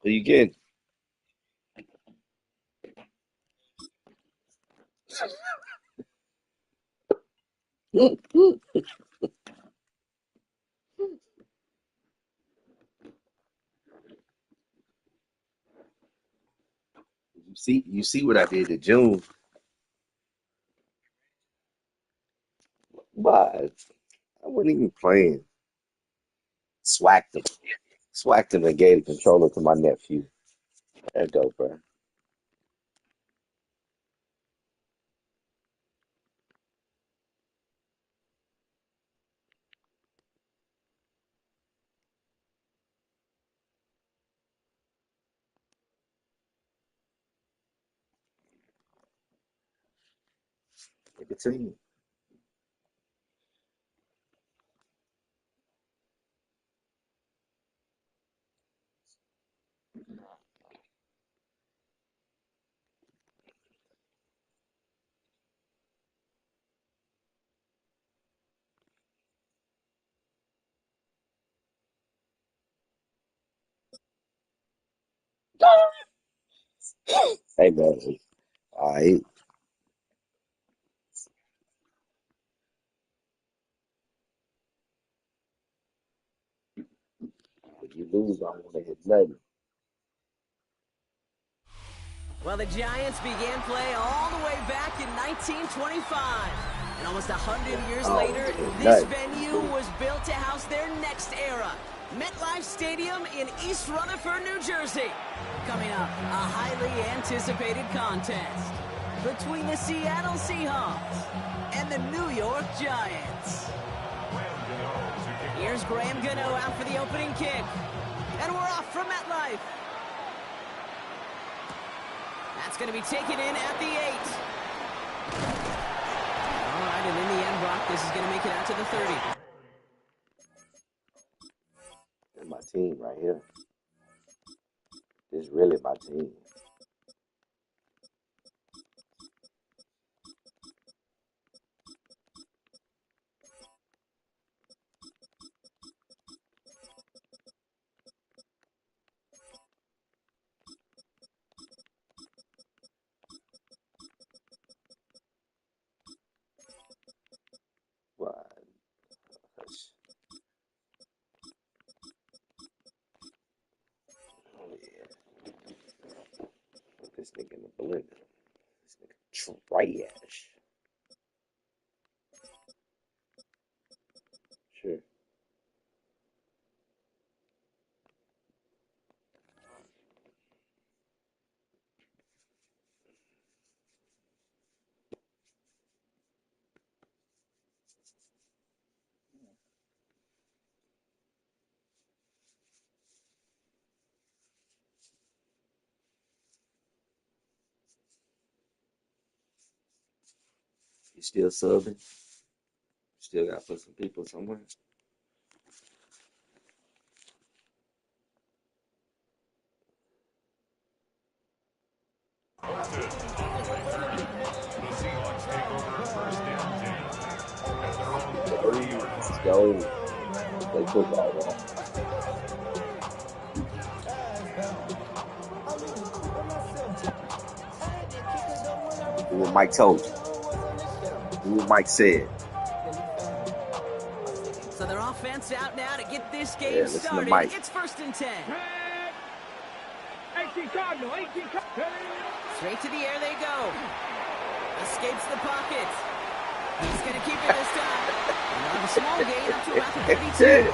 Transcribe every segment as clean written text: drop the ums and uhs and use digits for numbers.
Who you getting? You see what I did to June? But I wasn't even playing. Swacked him. Swacked him and gave the controller to my nephew. There you go, bro. Look at you. Hey, man. All right. When you lose, I want to hit nothing. Well, the Giants began play all the way back in 1925. And almost 100 years Oh, later, hit this nothing. venue was built to house their next era. MetLife Stadium in East Rutherford, New Jersey. Coming up, a highly anticipated contest between the Seattle Seahawks and the New York Giants. Here's Graham Gano out for the opening kick. And we're off from MetLife. That's going to be taken in at the 8. All right, and in the end, Brock, this is going to make it out to the 30. That's my team right here. This is really my team. But, oh, yeah. Put this nigga in the blender. This nigga trash. Sure. You still subbing? Still got to put some people somewhere? Let's go. Play football, man. Do what Mike told you. Do what Mike said. So their offense out now to get this Yeah, game listen to started. Mike. It's 1st and 10. 18 Cardinal, 18 Cardinal. Straight to the air they go. Escapes the pocket. He's going to keep it this time. Another small gain up to about the 32.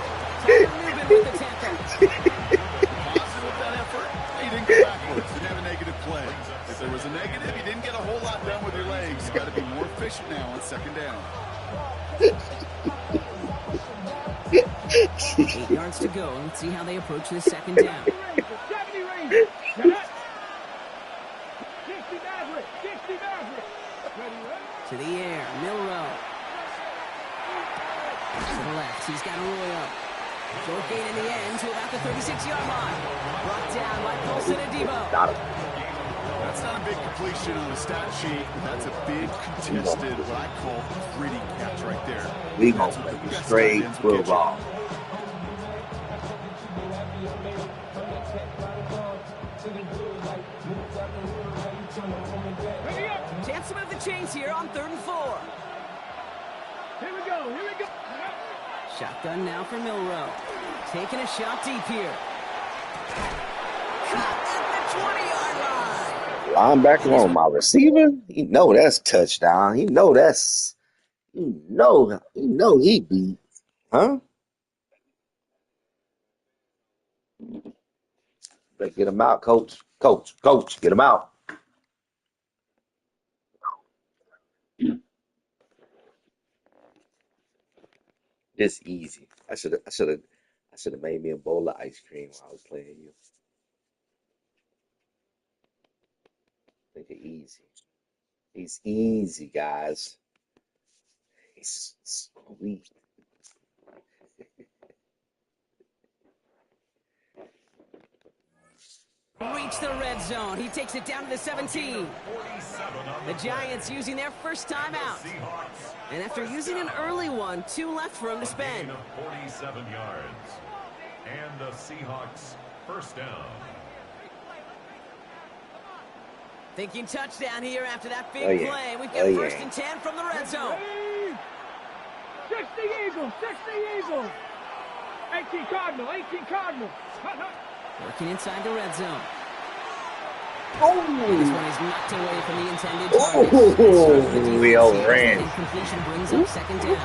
Tyler Newman with the tackle. Positive with that effort. He didn't go backwards. Didn't have a negative play. If there was a negative, you didn't get a whole lot done with your legs. You got to be more efficient now on 2nd down. 8 yards to go. Let's see how they approach this 2nd down. 70 Rangers. 60 Maverick. 60 Maverick. To the air, Milrow. To the left, he's got Arroyo. Short gain in the end to about the 36-yard line. Brought down by Colson Adebo. Got him. That's not a big completion on the stat sheet, but that's a big contested, what I call gritty catch right there. We gonna play straight football. Chance to move the chains here on 3rd and 4. Here we go, here we go. Shotgun now for Milrow. Taking a shot deep here. Caught at the 20-yard line. Linebacker on my receiver. He know that's touchdown. He know that's. He know he beat. Huh? Better get him out, coach. Coach, get him out. This easy. I should have made me a bowl of ice cream while I was playing you. Make it easy. It's easy, guys. It's sweet. Reach the red zone. He takes it down to the 17. The Giants using their first timeout. And after using an early one, 2 left for him to spend. 47 yards. And the Seahawks first down. Thinking touchdown here after that big play. We've got 1st and 10 from the red zone. 60 Eagles, 60 Eagles. 18 Cardinal, 18 Cardinal. Working inside the red zone. Oh, This one is knocked away from the intended target. we overran. Incompletion brings up 2nd down.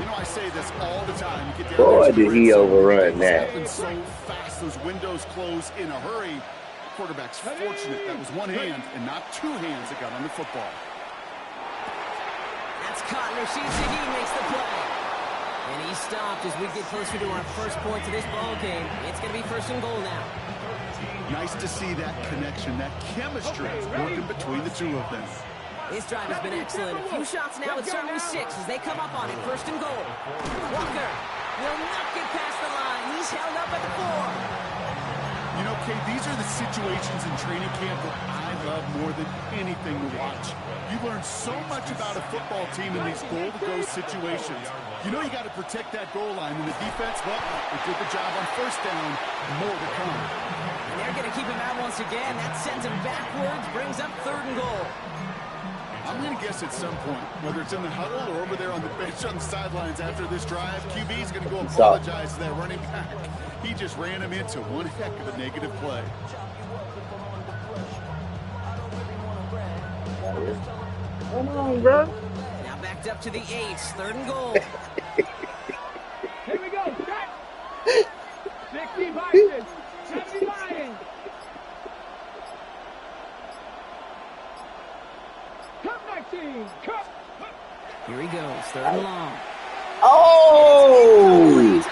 You know, I say this all the time. You get down Boy, there to did the he red zone, overrun things that. happen so fast, those windows close in a hurry. Quarterback's fortunate that was one hand and not 2 hands that got on the football. That's caught. Rashid Shaheed makes the play. And he stopped as we get closer to our first point to this ball game. It's going to be 1st and goal now. Nice to see that connection, that chemistry working between the two of them. This drive has been excellent. A few shots now. It's only 6 as they come up on it. 1st and goal. Walker will not get past the line. He's held up at the 4. You know, Kay, these are the situations in training camp that I love more than anything to watch. You learn so much about a football team in these goal-to-go situations. You know you got to protect that goal line, and the defense, well, they did the job on 1st down. More to come. And they're going to keep him out once again. That sends him backwards, brings up 3rd and goal. I'm going to guess at some point, whether it's in the huddle or over there on the bench on the sidelines after this drive, QB is going to go apologize to that running back. He just ran him into one heck of a negative play. Come on, bro. Now backed up to the 8. 3rd and goal. Here we go, set. 60 Vikings, 70 Lions. Cup 19, Cup. Here he goes. 3rd and long. Oh!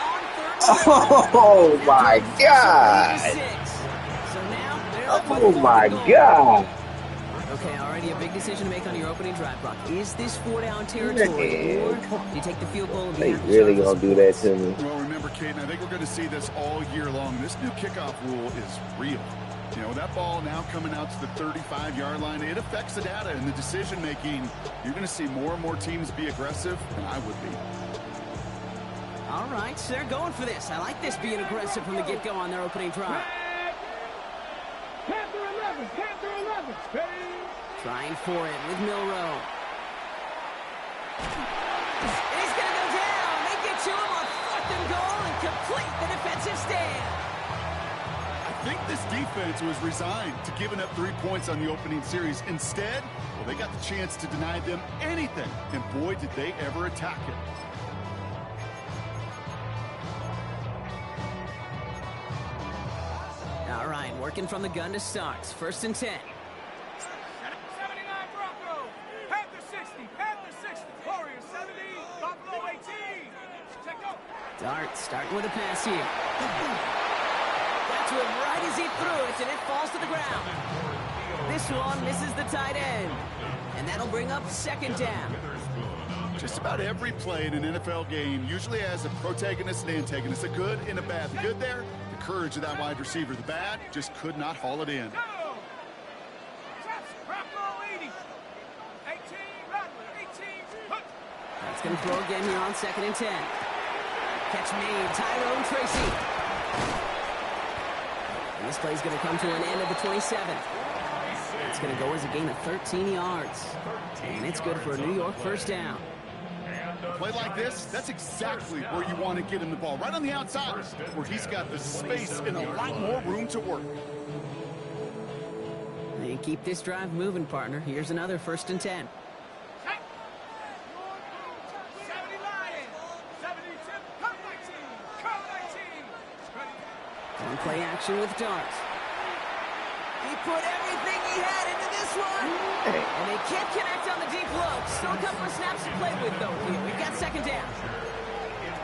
Oh my God! So now they're up Oh by my 4th and goal. God! Okay, already a big decision to make on your opening drive, Brock. Is this 4-down territory, or do you take the field goal and be They happy really to gonna do that to me? Well, remember, Kate, and I think we're going to see this all year long. This new kickoff rule is real. You know, that ball now coming out to the 35-yard line, it affects the data and the decision-making. You're going to see more and more teams be aggressive, and I would be. All right, so they're going for this. I like this being aggressive from the get-go on their opening drive. Panther 11, Panther 11. Trying for it with Milrow. And he's going to go down. They get to him on 4th and goal and complete the defensive stand. I think this defense was resigned to giving up 3 points on the opening series. Instead, well, they got the chance to deny them anything, and boy, did they ever attack it. All right, working from the gun to start. 1st and 10. 79 Broncos, Panther 60, Panther 60, Warriors 70, Buffalo 18. Check out. Dart starting with a pass here. Got to him right as he threw it, and it falls to the ground. This one misses the tight end. And that'll bring up second down. Just about every play in an NFL game usually has a protagonist and antagonist, a good and a bad. The good there, the courage of that wide receiver. The bad, just could not haul it in. That's going to throw again here on 2nd and 10. Catch made, Tyrone Tracy. And this play's going to come to an end of the 27. It's going to go as a gain of 13 yards. And it's good for a New York first down. A play like this, that's exactly where you want to get him the ball. Right on the outside, where he's got the space and a lot more room to work. They keep this drive moving, partner. Here's another 1st and 10. On play action with Dart. He put everything he had into this one. And they can't connect on the deep low. Still a couple of snaps to play with, though, here. We've got 2nd down.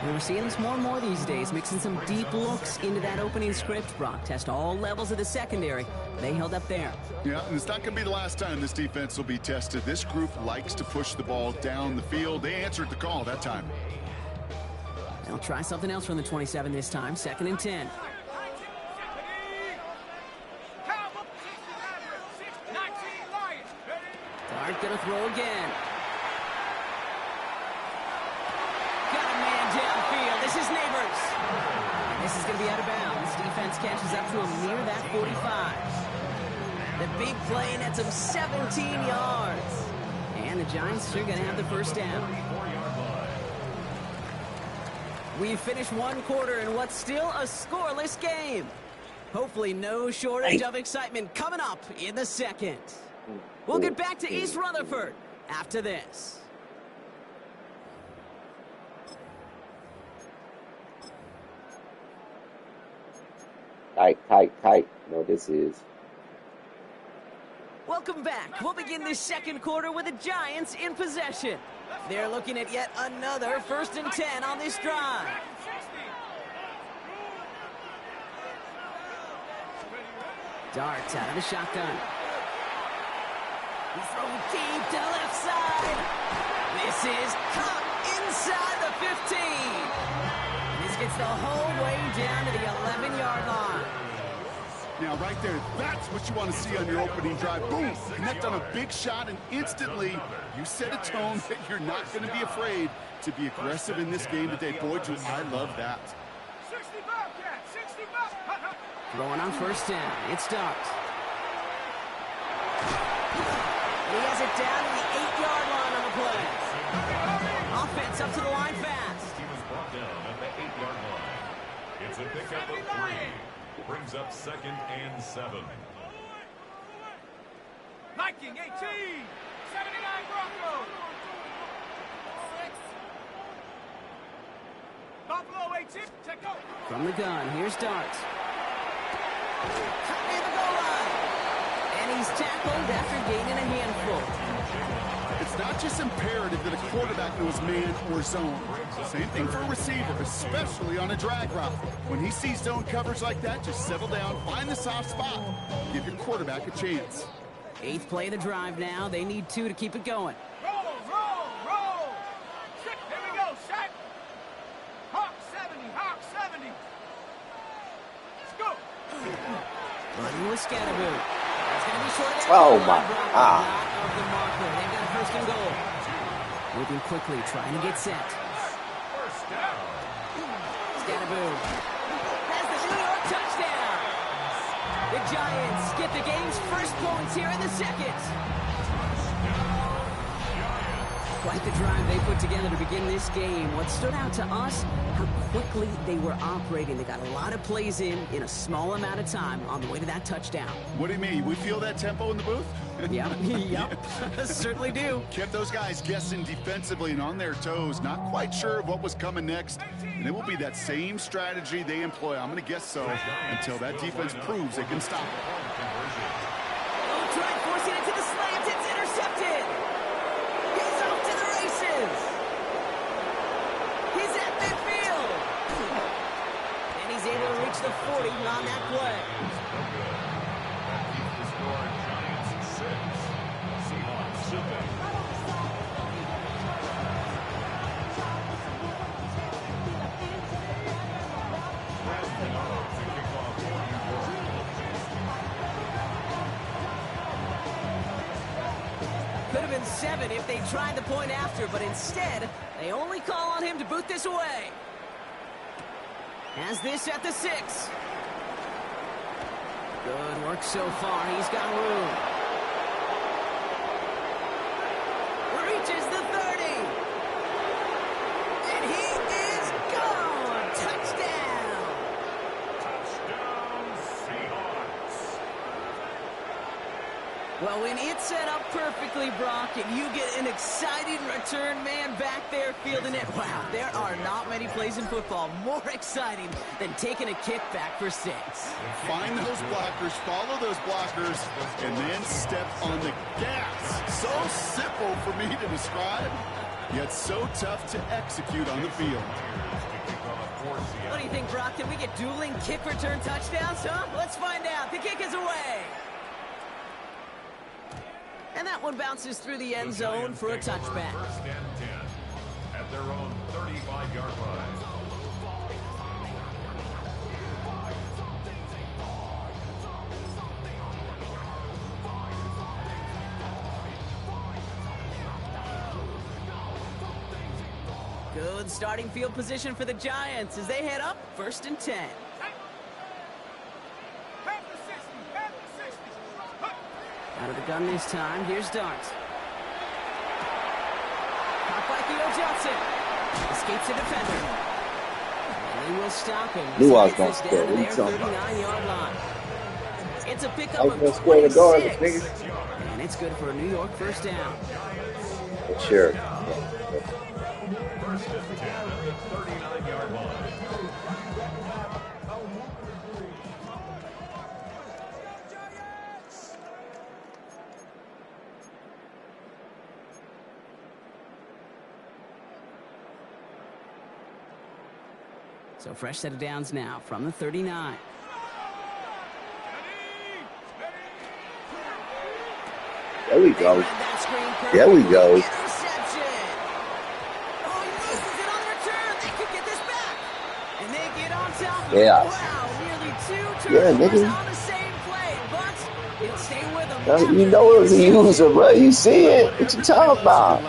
And we're seeing this more and more these days, mixing some deep looks into that opening script. Brock test all levels of the secondary. They held up there. Yeah, and it's not going to be the last time this defense will be tested. This group likes to push the ball down the field. They answered the call that time. They'll try something else from the 27 this time. 2nd and 10. Dart gonna throw again. Got a man downfield. This is Neighbors. And this is gonna be out of bounds. Defense catches up to him near that 45. The big play nets him 17 yards. And the Giants are gonna have the first down. We finished one quarter in what's still a scoreless game. Hopefully no shortage of excitement coming up in the second. We'll get back to East Rutherford after this. Tight. No, this is. Welcome back. We'll begin this second quarter with the Giants in possession. They're looking at yet another 1st and 10 on this drive. Dart out of the shotgun. He's throwing deep to the left side. This is caught inside the 15. And this gets the whole way down to the 11-yard line. Now, right there, that's what you want to see on your opening drive. Boom! Connect on a big shot, and instantly you set a tone that you're not going to be afraid to be aggressive in this game today. Boy, do I love that. 65, Cat, 65. Throwing on 1st down. It's Dart. He has it down to the 8-yard line on the play. Offense up to the line fast. He was brought down at the 8-yard line. It's a pickup of 3. Brings up 2nd and 7. Viking 18, 79 Broncos. Buffalo 18, check out. From the gun, here's Dart. Cut near the goal line. And he's tackled after gaining a handful. It's not just imperative that a quarterback knows man or zone. Same thing for a receiver, especially on a drag route. When he sees zone coverage like that, just settle down, find the soft spot, give your quarterback a chance. 8th play of the drive now. They need 2 to keep it going. Roll. Here we go, Shaq. Hawk 70. Let's go. Running with Scatterboo. That's going to be short. Oh, my God. Of the marker. They've got 1st and goal. Moving quickly, trying to get set. First down. Scatterboo has the New York touchdown. The Giants get the game's first points here in the second. Quite the drive they put together to begin this game. What stood out to us, how quickly they were operating. They got a lot of plays in a small amount of time on the way to that touchdown. What do you mean? We feel that tempo in the booth? Yep. Certainly do. Kept those guys guessing defensively and on their toes, not quite sure of what was coming next. And it will be that same strategy they employ, I'm going to guess so, until that defense proves they can stop it. Oh, try forcing it to the slant. It's intercepted. He's off to the races. He's at midfield. And he's able to reach the 40 on that play. and 7 if they tried the point after, but instead, they only call on him to boot this away. Has this at the 6. Good work so far. He's got room. Reaches the 30. And he is gone. Touchdown. Touchdown, Seahawks. Well, when it's set up perfectly, Brock, and you get an exciting return man back there fielding it, wow, there are not many plays in football more exciting than taking a kickback for 6. Find those blockers, follow those blockers, and then step on the gas. So simple for me to describe, yet so tough to execute on the field. What do you think, Brock? Can we get dueling kick return touchdowns, huh? Let's find out. The kick is away. And that one bounces through the end zone for a touchback. First and 10 at their own 35-yard line. Good starting field position for the Giants as they head up 1st and 10. Out of the gun this time. Here's Dart. Caught by Theo Johnson. Escapes a defender. And they will stop him. Knew I was Gets gonna this down score. to What their you talking about? 39-yard line. It's a I pickup was of gonna score the guard, 26. nigga. And it's good for a New York first down. Sure. First and 10 at the 39-yard line. So fresh set of downs now from the 39. There we They go. read that screen There we perfectly. go. Interception. Oh, he loses it on the return. They could get this back. And they get on top of it. Yeah. Wow, nearly 2 Yeah, turnovers nigga. on the same play. But he'll stay with them. You know it was a user, bro. You see it. What you talking about?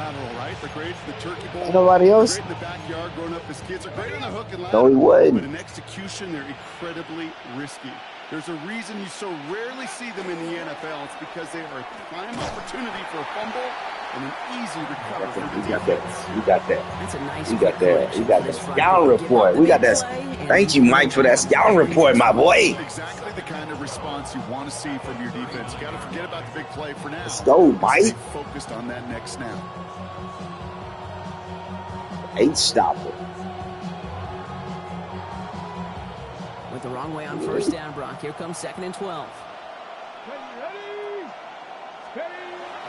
Ain't nobody else. Great in the backyard, growing up as kids, are great on the hook and No, he ladder. wasn't. But in execution, they're incredibly risky. There's a reason you so rarely see them in the NFL. It's because they are a prime opportunity for a fumble and an easy recovery for the We got that. defense. We got that. That's a nice We got quick that. correction We got from his that front scouting foot. Give report. up the We got big that. play, and Thank you, Mike, for that scouting report, my boy. Exactly the kind of response you want to see from your defense. You got to forget about the big play for now. Let's go, Mike. Stay focused on that next snap. 8 stopper. Went the wrong way on first down, Brock. Here comes 2nd and 12.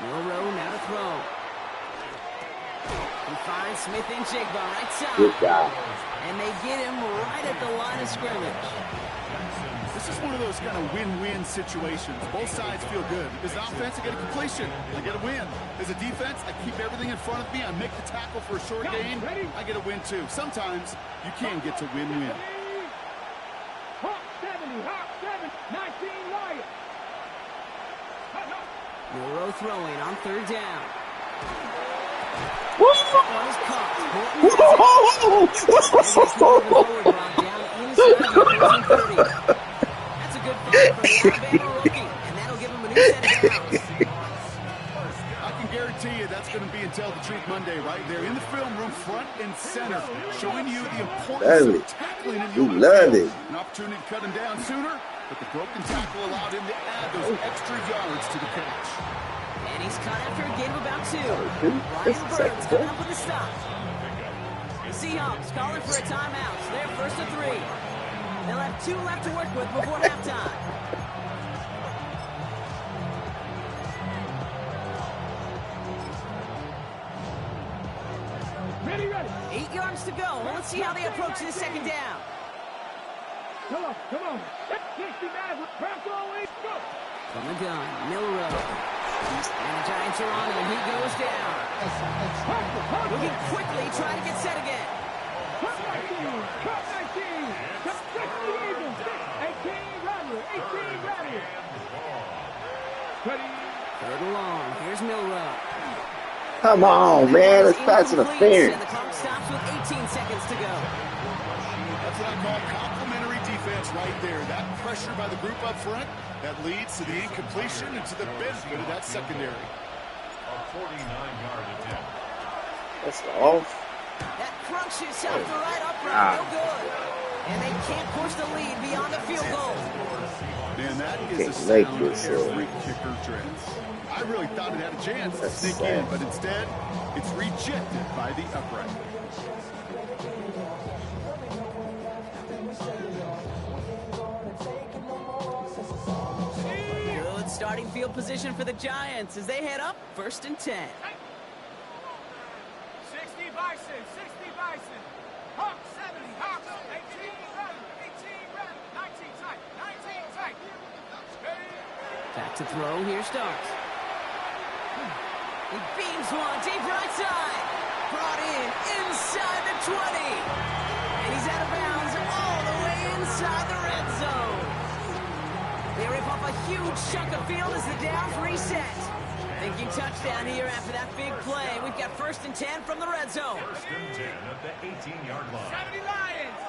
Milrow now to throw. He finds Smith and Jigba right side. Good guy. And they get him right at the line of scrimmage. This is one of those kind of win-win situations. Both sides feel good. As an offense, I get a completion. I get a win. As a defense, I keep everything in front of me. I make the tackle for a short gain. I get a win, too. Sometimes you can get to win-win. Hawk 70, Hawk 7, 19 Lions. Milrow throwing on 3rd down. Woo! That one is caught. Forward, Brock, down inside the opposing 30. That's a good find for the Alabama rookie. And that'll give him a new set of downs. I can guarantee you that's going to be Until the Truth Monday right there in the film room, front and center, showing you the importance Love of it. tackling in We the love it. An opportunity to cut him down sooner, but the broken tackle allowed him to add those extra yards to the catch. And he's caught after a gain of about 2. That's Ryan the Burns second coming one. up with a stop. The Seahawks calling for a timeout. So they're 1st and 3. They'll have 2 left to work with before halftime. Ready. 8 yards to go. Let's see how they approach this 2nd down. Come on. 60 Maverick, press always go. From the gun, Milrow. And the Giants are on him. He goes down. Looking quickly, trying to get set again. Cut 19, cut 19. Cut 60 Eagles, 18 Rattler, 18 Rattler. Ready. 3rd and long. Here's Milrow. Come on, That one man. is That's pass incomplete, interference. and the clock stops with 18 seconds to go. That's what I call complimentary defense right there. That pressure by the group up front, that leads to the incompletion and to the benefit of that secondary. A 49-yard attempt. That's off. That crunches off the right upright. Ah. No good. And they can't push the lead beyond the field goal. Man, that is Can't a make sound this, every kicker dreads. I really thought it had a chance to That's sneak sad. in, but instead, it's rejected by the upright. Good starting field position for the Giants as they head up 1st and 10. 60 Bison, 60 Bison. Hawk 70, Hawk 18 run, 18 run, 19 tight, 19 tight. Back to throw. Here starts. He beams one deep right side. Brought in inside the 20. And he's out of bounds all the way inside the red zone. They rip off a huge chunk of field as the downs reset. Thinking touchdown here after that big play. We've got 1st and 10 from the red zone. 1st and 10 at the 18-yard line. 70 Lions.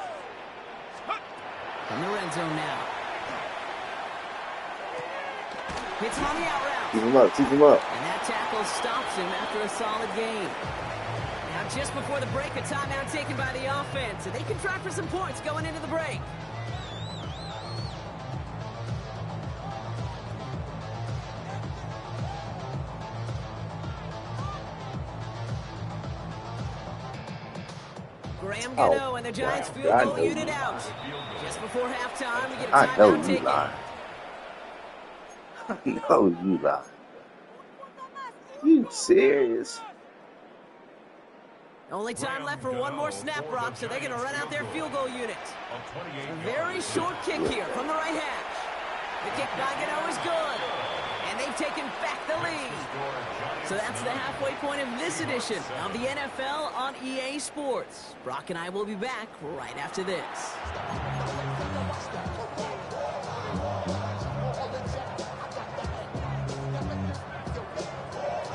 From the red zone now. Hits him on the out route. Keep him up. Keep him up. And that tackle stops him after a solid gain. Now just before the break, a timeout taken by the offense. And they can try for some points going into the break. Graham Gano and the Giants field I goal know unit you out. Just before halftime, we get a I know timeout you taken. lying. I know you lying. You serious? Only time left for one more snap, Brock, so they're going to run out their field goal unit. A A 28-yard very short kick here from the right hash. The kick by Gano is good. And they've taken back the lead. So that's the halfway point of this edition of the NFL on EA Sports. Brock and I will be back right after this.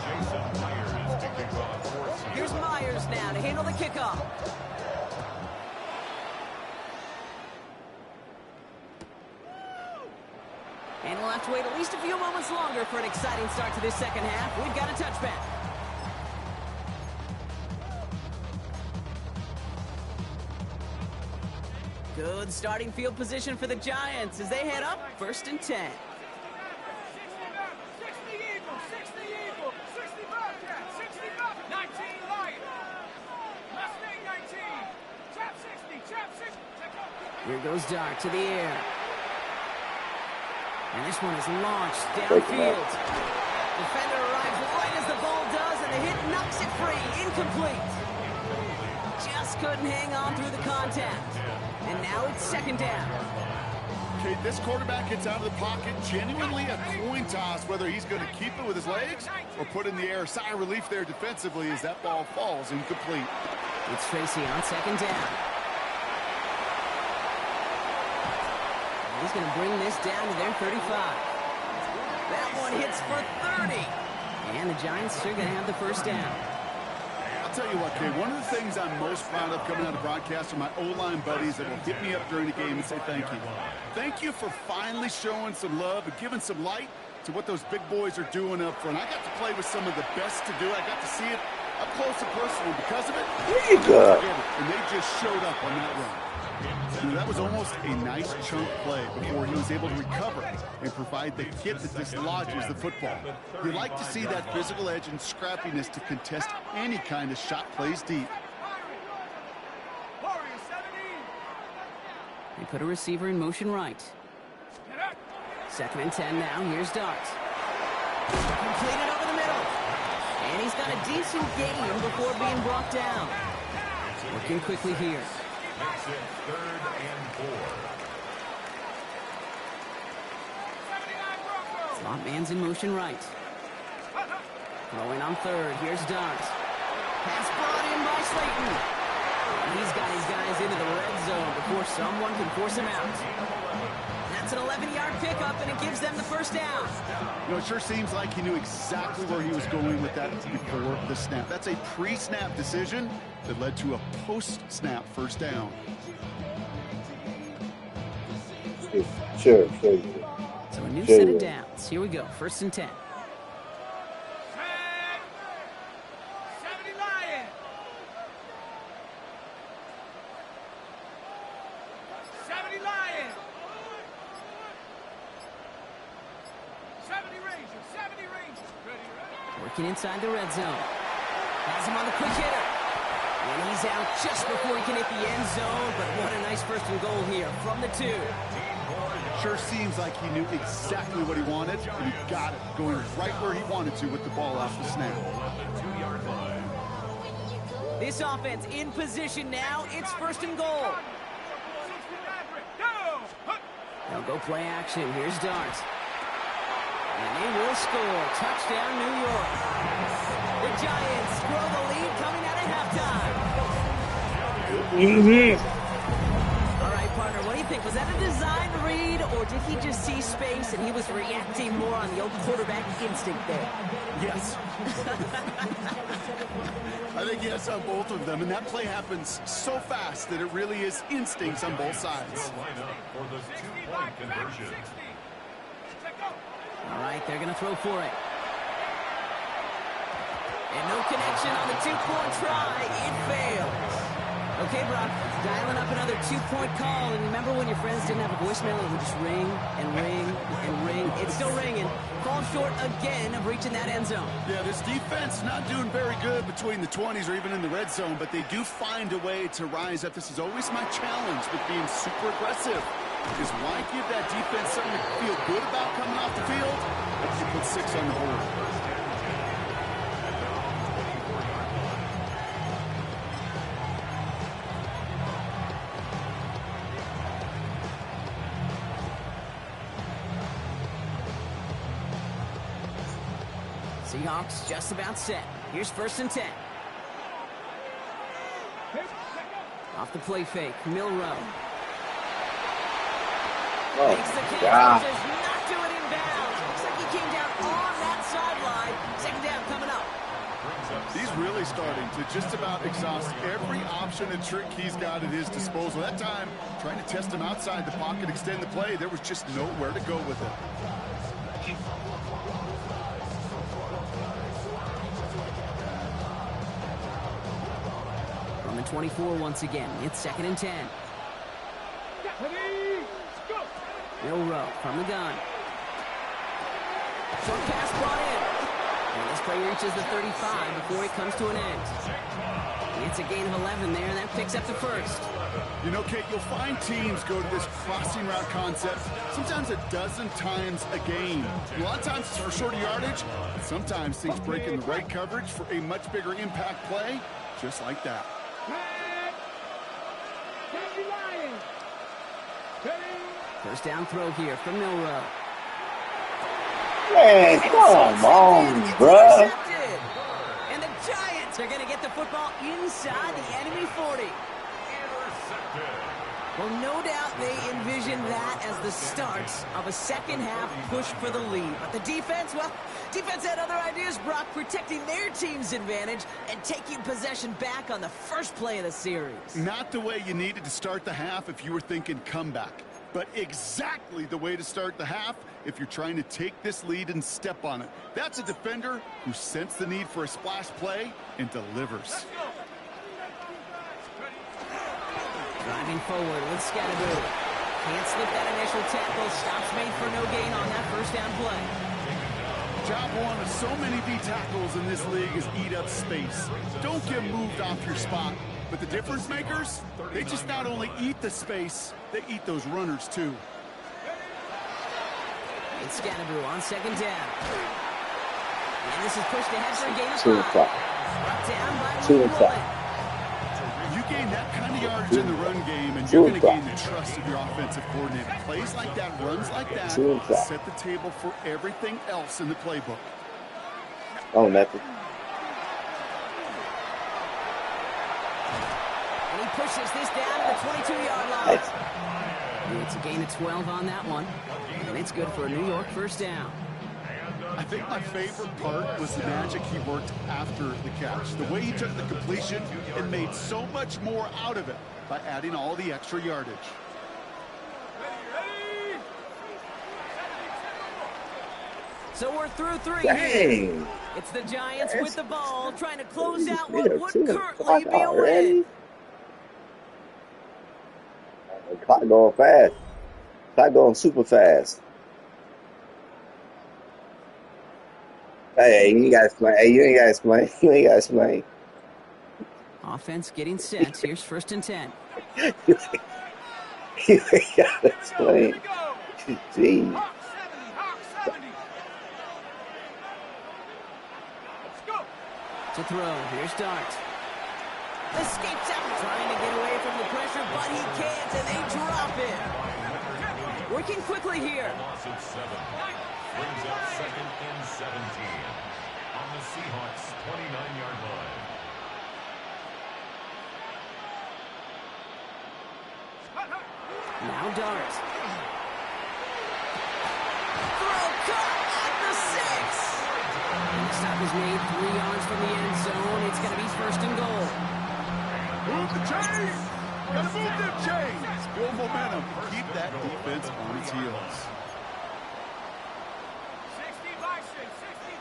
Jason Myers to kick off for Seattle. Here's Myers now to handle the kickoff. And we'll have to wait at least a few moments longer for an exciting start to this second half. We've got a touchback. Good starting field position for the Giants as they head up 1st and 10. 60 Eagles, 60 Eagles, 60 Bobcats, 60 Bobcats, 19 Lions. Mustang 19. Trap 60, trap 60. Here goes Dart to the air. And this one is launched Take him downfield. Defender arrives right as the ball does, and the hit knocks it free. Incomplete. Just couldn't hang on through the contact. And now it's 2nd down. Okay, this quarterback gets out of the pocket, genuinely a coin toss, whether he's going to keep it with his legs or put in the air. Sigh of relief there defensively as that ball falls incomplete. It's Tracy on 2nd down. He's going to bring this down to their 35. That one hits for 30. And the Giants are going to have the 1st down. I'll tell you what, Kay, one of the things I'm most proud of coming out of broadcast are my O-line buddies that will hit me up during the game and say thank you. Thank you for finally showing some love and giving some light to what those big boys are doing up front. I got to play with some of the best to do it. I got to see it up close and personal. Because of it, There you go. and they just showed up on that run. That was almost a nice chunk play before he was able to recover and provide the hit that dislodges the football. You like to see that physical edge and scrappiness to contest any kind of shot plays deep. Warriors 70. They put a receiver in motion right. 2nd and 10 now. Here's Dart. Completed over the middle. And he's got a decent gain before being brought down. Working quickly here. Makes it 3rd and 4. Slot man's in motion right. Throwing on 3rd. Here's Dart. Pass brought in by Slayton. He's got his guys into the red zone before someone can force him out. That's It's an 11-yard pickup, and it gives them the first down. You know, it sure seems like he knew exactly where he was going with that before the snap. That's a pre-snap decision that led to a post-snap first down. Sure. So a new set of downs. Here we go, 1st and 10. 70 Lions. 70 Lions. 70 Rangers. 70 Rangers. Ready. Working inside the red zone. Has him on the quick hitter. And he's out just before he can hit the end zone, but what a nice 1st and goal here from the 2. Sure seems like he knew exactly what he wanted, and he got it, going right where he wanted to with the ball off the snap. This offense in position now. It's 1st and goal. They'll go play action. Here's Dart. And they will score. Touchdown, New York. The Giants grow the lead coming out of halftime. All right, partner, what do you think? Was that a design read, or did he just see space and he was reacting more on the old quarterback instinct there? Yes. I think yes on both of them, and that play happens so fast that it really is instincts on both sides. For the 2-point conversion. All right, they're going to throw for it. And no connection on the 2-point try. It fails. Okay, Brock, dialing up another 2-point call. And remember when your friends didn't have a voicemail? It would just ring and ring and ring. It's still ringing. Fall short again of reaching that end zone. Yeah, this defense not doing very good between the 20s or even in the red zone, but they do find a way to rise up. This is always my challenge with being super aggressive. Because why give that defense something to feel good about coming off the field? Let's you put 6 on the board. Seahawks just about set. Here's 1st and 10. Off the play fake, Milrow. Makes the catch, does not do it in bounds. Looks like he came down on that sideline. 2nd down coming up. He's really starting to just about exhaust every option and trick he's got at his disposal. That time, trying to test him outside the pocket, extend the play, there was just nowhere to go with it. From the 24 once again, it's 2nd and 10. Milrow from the gun. Short pass brought in. And this play reaches the 35 before it comes to an end. It's a gain of 11 there, and that picks up the 1st. You know, Kate, you'll find teams go to this crossing route concept sometimes a dozen times a game. A lot of times it's for shorter yardage, but sometimes things break in the right coverage for a much bigger impact play, just like that. First down throw here from Milrow. Man, come on, bruh. And the Giants are going to get the football inside the enemy 40. Well, no doubt they envision that as the start of a second-half push for the lead. But the defense, well, defense had other ideas, Brock, protecting their team's advantage and taking possession back on the first play of the series. Not the way you needed to start the half if you were thinking comeback, but exactly the way to start the half if you're trying to take this lead and step on it. That's a defender who sensed the need for a splash play and delivers. Driving forward with Scatteroo. Can't slip that initial tackle. Stops made for no gain on that first down play. Job one of so many D tackles in this league is eat up space. Don't get moved off your spot. But the difference makers, they just not only eat the space, they eat those runners too. It's Scatteroo on second down. And this is pushed ahead for a gain of 5. Brought down by Will. You gain that kind of yardage in the run game, and you're going to gain the trust of your offensive coordinator. Plays like that, runs like that, set the table for everything else in the playbook. Oh, method. And he pushes this down to the 22-yard line. It's a gain of 12 on that one, and it's good for a New York first down. I think my favorite part was the magic he worked after the catch. The way he took the completion and made so much more out of it by adding all the extra yardage. So we're through 3 here. Dang. It's the Giants with the ball, trying to close out Yeah, what would 2 currently o'clock be a already. win. The clock going fast. Clock going super fast. Hey, you guys play. Hey, you ain't guys play. You ain't guys play. Offense getting set. Here's 1st and 10. You ain't guys play. Gee. Hawk 70, Hawk 70. Let's go. To throw. Here's Dart. Escapes out, trying to get away from the pressure, but he can't, and they drop it. Working quickly here. Loss of 7. Brings up 2nd and 17 on the Seahawks' 29-yard line. Now Dart. Throw caught at the 6. And the stop is made 3 yards from the end zone. It's going to be 1st and goal. Move the chains! Gotta move them chains! Build momentum. Keep that defense on its heels. 60 Bison, 60.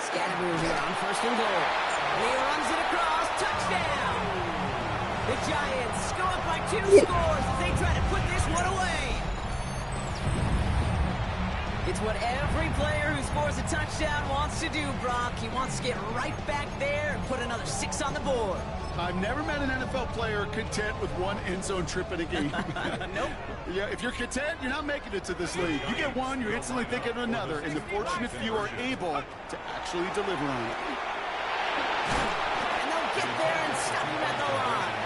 Scattergood here on 1st and goal. And he runs it across. Touchdown! The Giants go up by 2 scores as they try to put this one away. It's what every player who scores a touchdown wants to do, Brock. He wants to get right back there and put another 6 on the board. I've never met an NFL player content with 1 end zone trip in a game. Nope. Yeah, if you're content, you're not making it to this league. You get 1, you're instantly thinking of another, and the fortunate few are able to actually deliver on it. And they'll get there and stop him at the line.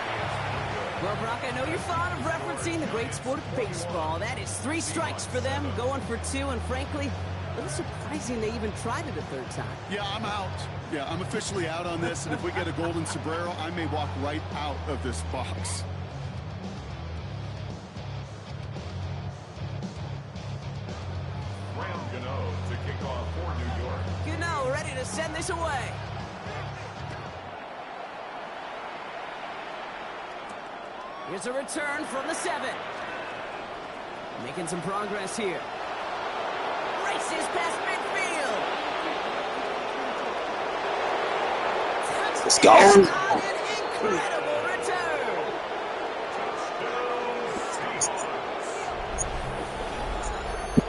Well, Brock, I know you're fond of referencing the great sport of baseball. That is 3 strikes for them, going for 2, and frankly, a little surprising they even tried it a 3rd time. Yeah, I'm out. Yeah, I'm officially out on this, and if we get a golden sombrero, I may walk right out of this box. Graham Gano to kick off for New York. Gano ready to send this away. Here's a return from the 7. Making some progress here. Races past midfield. Let's go. Touchdown, an incredible return.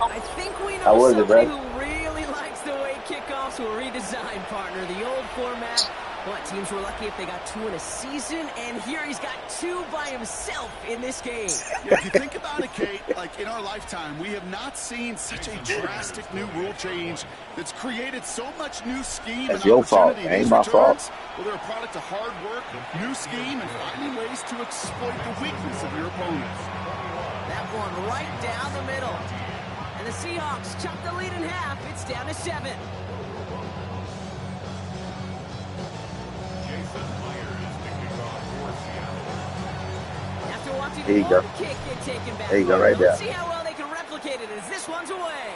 I think we How know was it, somebody Brad? who really likes the way kickoffs were redesigned, partner. The old format. What, teams were lucky if they got 2 in a season, and here he's got 2 by himself in this game. Yeah, if you think about it, Kate, like in our lifetime, we have not seen such a drastic new rule change that's created so much new scheme That's and your fault. opportunity. It ain't These my returns, well, they're a product of hard work, new scheme, and finding ways to exploit the weakness of your opponents. That one right down the middle. And the Seahawks chop the lead in half. It's down to 7. After watching There you one go. kick get taken back, There you go, right let's there. see how well they can replicate it as this one's away.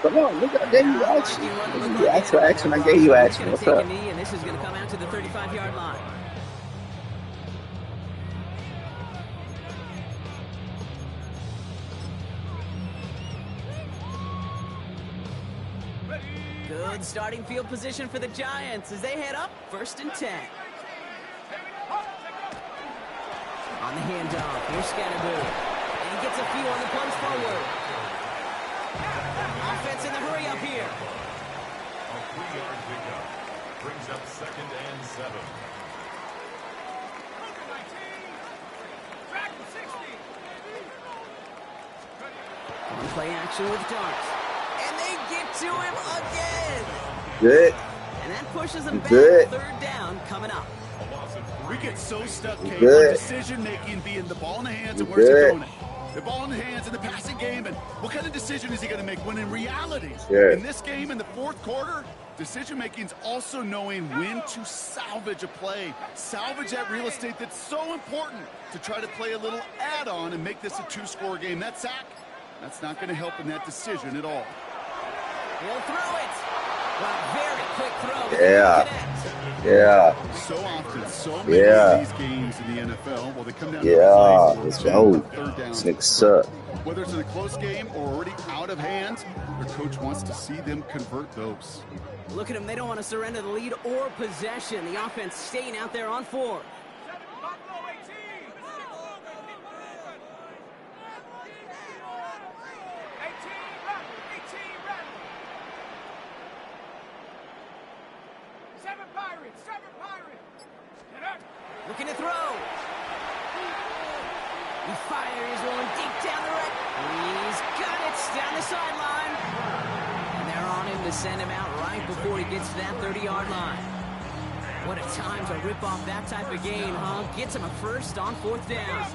Come on, look, I gave you action. You asked for action, I gave you action. What's Take a up? knee, and this is going to come out to the 35-yard line. Good starting field position for the Giants as they head up 1st and 10. On the handoff, here's Scattergood. And he gets a few on the punch forward. Offense in the hurry up here. A 3-yard pickup brings up 2nd and 7. On play action with Dart. And they get to him again. Good. And that pushes them back. Good. 3rd down coming up. A loss of 3. We get so stuck, Kate, Good. on decision-making being the ball in the hands and You where's it good. going. The ball in the hands in the passing game, and what kind of decision is he going to make when in reality, Yeah. in this game, in the fourth quarter, decision-making is also knowing when to salvage a play. Salvage that real estate that's so important to try to play a little add-on and make this a two-score game. That sack, that's not going to help in that decision at all. He'll throw it. Wow, very quick throw. but Yeah. they didn't connect. Yeah. So often, so many Yeah. of these games in the NFL, well, they come down to Yeah. a play Let's or go. two, third down. This nigga suck. Whether it's in a close game or already out of hand, their coach wants to see them convert those. Look at them. They don't want to surrender the lead or possession. The offense staying out there on 4. Buffalo 18. 18 run. 18 run. 7 Pirates. 7 Pirates. Get up. Looking to throw. He fires one deep down the right. He's got it down the sideline. And they're on him to send him out right before he gets to that 30-yard line. What a time to rip off that type of game, huh? Gets him a first on 4th down.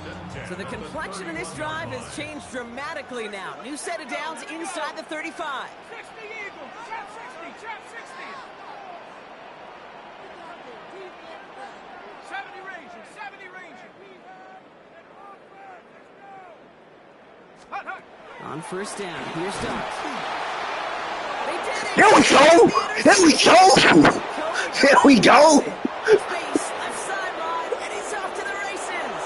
So the complexion of this drive has changed dramatically now. New set of downs inside the 35. 60 Eagles. Trap 60. Trap 60. 70 Rangers. 70 Rangers. Hut, hut. On 1st down, here's Starks. They did it! There we go! There we go! There we go! Space, left sideline, and he's off to the races.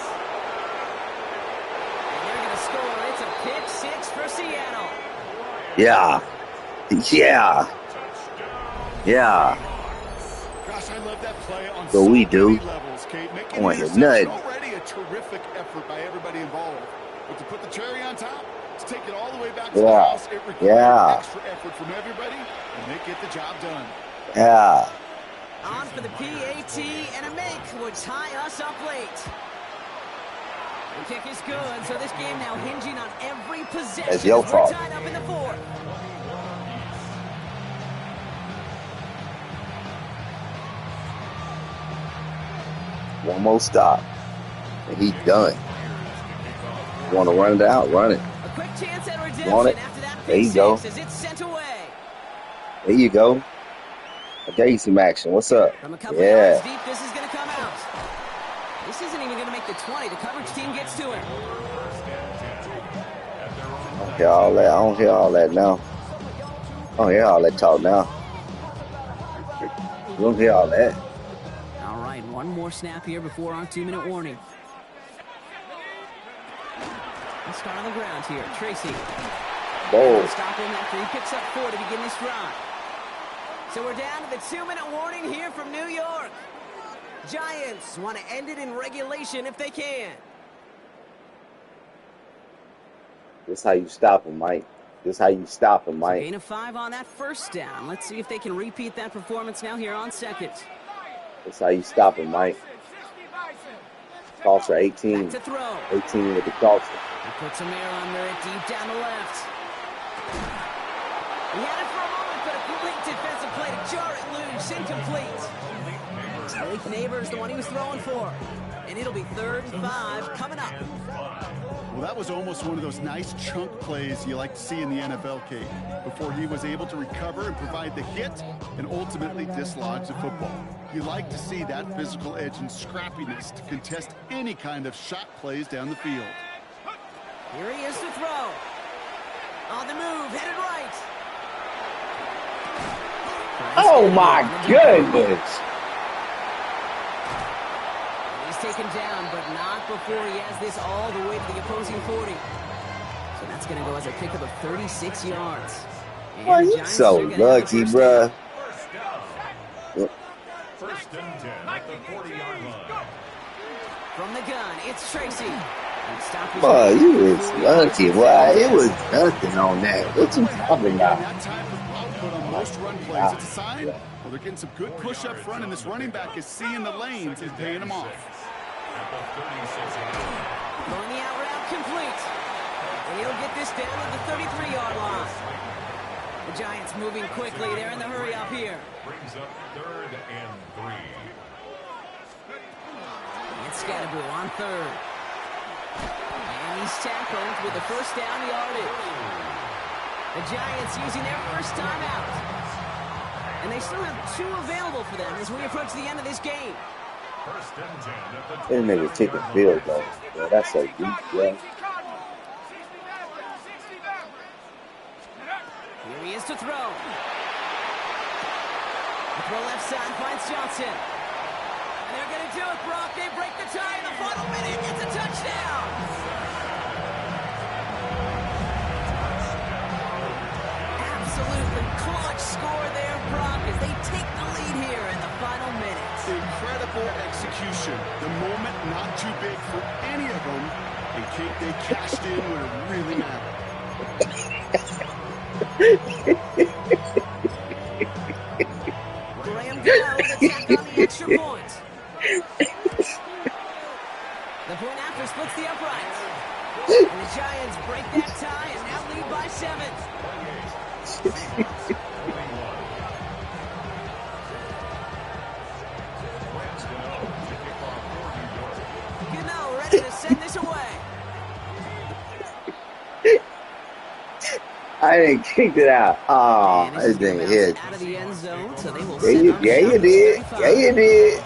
And they're going to score. It's a pick 6 for Seattle. Yeah. Yeah. Yeah. Gosh, I love that play on But so we do. many levels, Kate. Making I want the to hear interception nothing. already a terrific effort by everybody involved. But to put the cherry on top, to take it all the way back to the Yeah. house, it requires Yeah. extra effort from everybody, and they get the job done. Yeah. On for the PAT and a make would tie us up late. The kick is good, so this game now hinging on every possession. It's your as fault. We're tied up in the 4th. One more stop. And he done. Want to run it out? Run it. A quick chance at Want redemption it? after that There pick you go. 6 as it's sent away. There you go. I gave you some action. What's up? From a couple yards Yeah. deep, this is going to come out. This isn't even going to make the 20. The coverage team gets to him. I don't hear all that. I don't hear all that now. I don't hear all that talk now. You don't hear all that. All right, one more snap here before our 2-minute warning. Let's start on the ground here. Tracy. Bold. Stop him after he picks up 4 to begin this drive. So we're down to the 2-minute warning here from New York. Giants want to end it in regulation if they can. This how you stop him, Mike. This how you stop him, Mike. Gain of 5 on that 1st down. Let's see if they can repeat that performance now here on 2nd. This how you stop him, Mike. 60 Bison. Costs are 18. Back to throw. 18 with the cost. He puts some air under it deep down the left. He had it for a moment, but a complete defensive play to jar it loose. Incomplete. Malik Neighbors, the one he was throwing for. And it'll be 3rd and 5 coming up. Well, that was almost one of those nice chunk plays you like to see in the NFL, Kate, before he was able to recover and provide the hit and ultimately dislodge the football. You like to see that physical edge and scrappiness to contest any kind of shot plays down the field. Here he is to throw. On the move, headed right. Oh my goodness! He's taken down, but not before he has this all the way to the opposing 40. So that's going to go as a pickup of 36 yards. And Boy, the you Giants so are gonna have the lucky, first bruh. down. First and 10 at the 40-yard line. From the gun, it's Tracy. And stop his Boy, man you at was 40. lucky, boy. It was nothing on that. What you talking about? That type of output on most run plays, it's a sign. Well, they're getting some good push up front, and this running back is seeing the lanes and paying them off. At the 36-yard line. Going the out route complete. And he'll get this down at the 33-yard line. The Giants moving quickly. They're in the hurry up here. Brings up 3rd and 3. It's Scatterboo on 3rd. And he he's tackled with the first down yardage. The Giants using their first timeout. And they still have 2 available for them as we approach the end of this game. First and 10 at the That nigga kicking field goals. Bro. That's so deep, bro. Here he is to throw. The throw left side finds Johnson. And they're going to do it, Brock. They break the tie in the final minute. It's a touchdown. Absolutely clutch score there, Brock, as they take the lead here in the final minutes. Incredible execution. The moment not too big for any of them. And they cashed in when it really mattered. Graham Gano to tack on the extra point. The point after splits the uprights. And the Giants break that tie and now lead by 7. Gano ready to send this away. I didn't kick it out. Oh, And that this is didn't gonna hit. bounce out of the end zone, so they will Yeah, set you, up yeah, shop you at did. 35. Yeah, you did.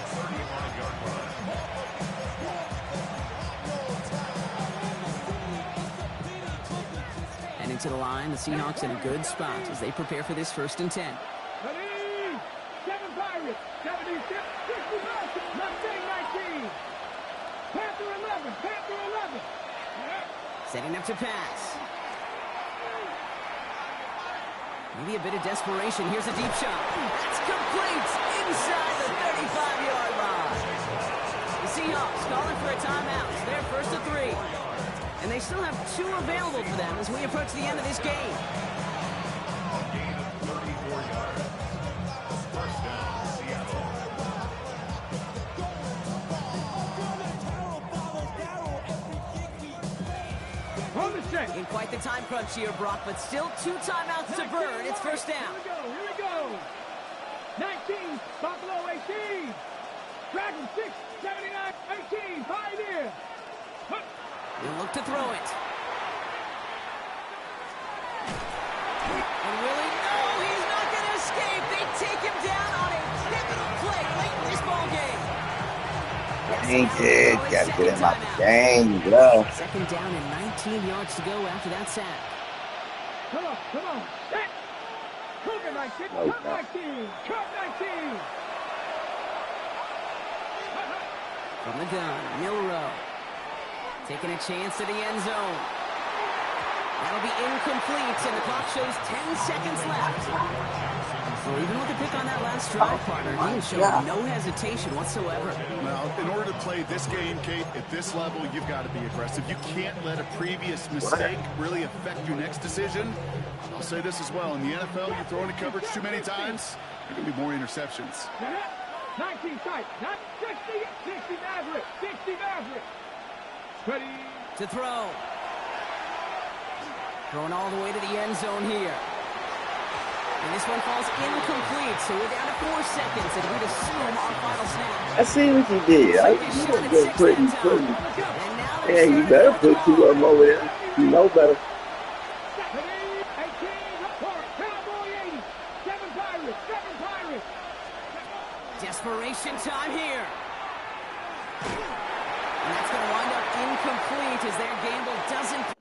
Heading to the line, the Seahawks in a good spot as they prepare for this 1st and 10. Ready? 7 Pirates. 76, 60 Mustang 19. Panther 11. Panther 11. Setting up to pass. Maybe a bit of desperation. Here's a deep shot. That's complete inside the 35-yard line. The Seahawks calling for a timeout. They're first to 3. And they still have 2 available for them as we approach the end of this game. gain of 34 yards. First down, Seattle. On the set. In quite the time crunch here, Brock, but still 2 timeouts to burn. It's first down. Here we go. 19, Buffalo 18. Dragon 6, 79, 18. Pioneer. He'll look to throw it. And Willie, no, he's not going to escape. They take him down on a pivotal play late in this ball game. Ain't it? Gotta get him out the game, bro. Second down and 19 yards to go after that sack. Come on. Set. Cougar 19. No, Cup no. 19. Cup 19. From the gun, Milrow. Taking a chance at the end zone. That'll be incomplete, and the clock shows 10 seconds left. Well, even with the pick on that last drive, partner, he showed no hesitation whatsoever. Now, in order to play this game, Kate, at this level, you've got to be aggressive. You can't let a previous mistake really affect your next decision. I'll say this as well. In the NFL, you throw into coverage too many times, there are going to be more interceptions. 19 tight. Not 60. 60 Maverick. 60 Maverick. Ready. To throw. Throwing all the way to the end zone here. And this one falls incomplete, so we're down to 4 seconds, and we'd assume our final snap. I see what you did. You did good putting. And now Yeah, you better put 2 of them over there. You know better. Ready. 18. Cowboy 80. 7 Pirates. 7 Pirates. desperation time here. And that's going to wind up incomplete as their gamble doesn't...